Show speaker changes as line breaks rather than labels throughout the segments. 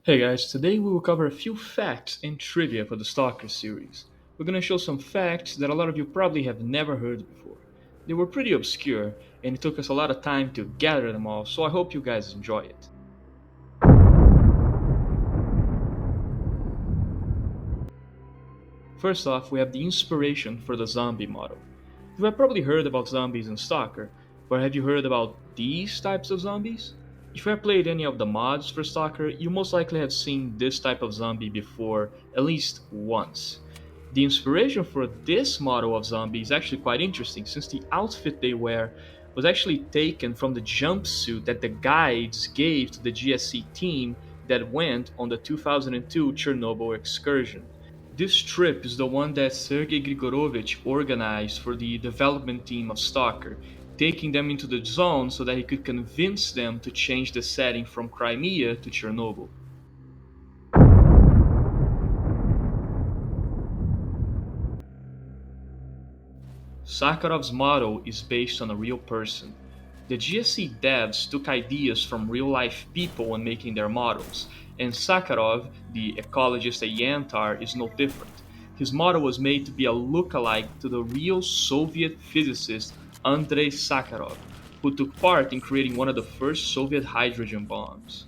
Hey guys, today we will cover a few facts and trivia for the Stalker series. We're gonna show some facts that a lot of you probably have never heard before. They were pretty obscure, and it took us a lot of time to gather them all, so I hope you guys enjoy it. First off, we have the inspiration for the zombie model. You have probably heard about zombies in Stalker, but have you heard about these types of zombies? If you have played any of the mods for Stalker, you most likely have seen this type of zombie before at least once. The inspiration for this model of zombie is actually quite interesting since the outfit they wear was actually taken from the jumpsuit that the guides gave to the GSC team that went on the 2002 Chernobyl excursion. This trip is the one that Sergei Grigorovich organized for the development team of Stalker, taking them into the zone so that he could convince them to change the setting from Crimea to Chernobyl. Sakharov's model is based on a real person. The GSC devs took ideas from real life people when making their models, and Sakharov, the ecologist at Yantar, is no different. His model was made to be a look-alike to the real Soviet physicist Andrei Sakharov, who took part in creating one of the first Soviet hydrogen bombs.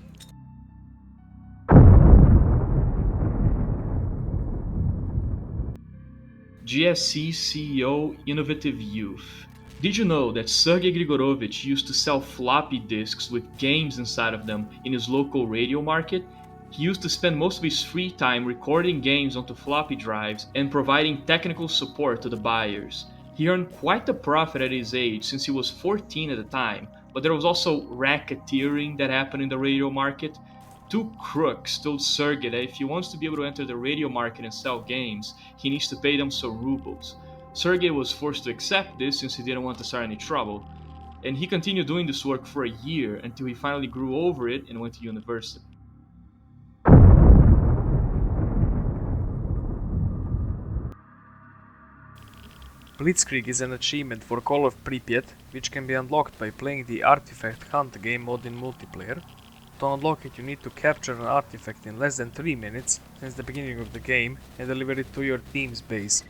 GSC CEO Innovative Youth. Did you know that Sergei Grigorovich used to sell floppy disks with games inside of them in his local radio market? He used to spend most of his free time recording games onto floppy drives and providing technical support to the buyers. He earned quite the profit at his age since he was 14 at the time, but there was also racketeering that happened in the radio market. Two crooks told Sergey that if he wants to be able to enter the radio market and sell games, he needs to pay them some rubles. Sergey was forced to accept this since he didn't want to start any trouble, and he continued doing this work for a year until he finally grew over it and went to university.
Blitzkrieg is an achievement for Call of Pripyat, which can be unlocked by playing the Artifact Hunt game mode in multiplayer. To unlock it, you need to capture an artifact in less than 3 minutes since the beginning of the game and deliver it to your team's base.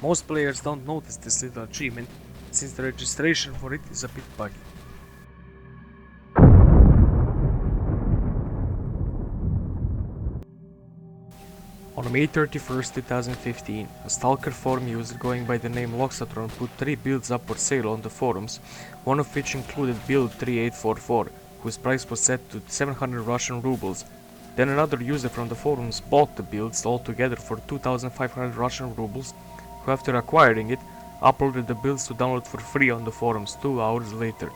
Most players don't notice this little achievement since the registration for it is a bit buggy. On May 31st, 2015, a Stalker forum user going by the name Loxatron put 3 builds up for sale on the forums, one of which included build 3844, whose price was set to 700 Russian rubles. Then another user from the forums bought the builds altogether for 2500 Russian rubles, who after acquiring it, uploaded the builds to download for free on the forums 2 hours later.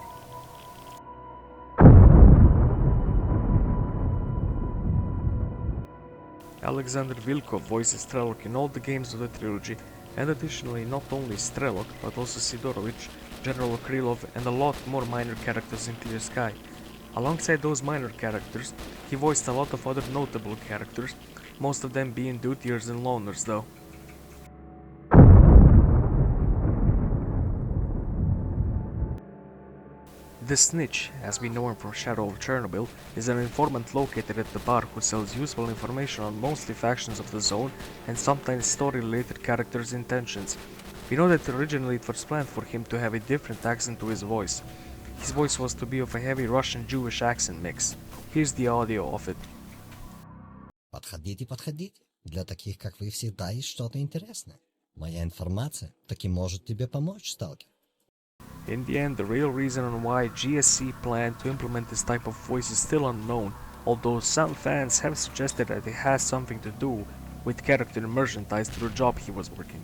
Alexander Vilkov voices Strelok in all the games of the trilogy, and additionally not only Strelok, but also Sidorovich, General Krylov, and a lot more minor characters in Clear Sky. Alongside those minor characters, he voiced a lot of other notable characters, most of them being dutiers and loners though. The Snitch, as we know him from Shadow of Chernobyl, is an informant located at the bar who sells useful information on mostly factions of the zone and sometimes story-related characters' intentions. We know that originally it was planned for him to have a different accent to his voice. His voice was to be of a heavy Russian-Jewish accent mix. Here's the audio of it.
Подходите, подходите. Для таких, как вы, всегда есть что-то интересное. Моя информация таки может тебе помочь, сталкер.
In the end, the real reason on why GSC planned to implement this type of voice is still unknown, although some fans have suggested that it has something to do with character immersion ties to the job he was working.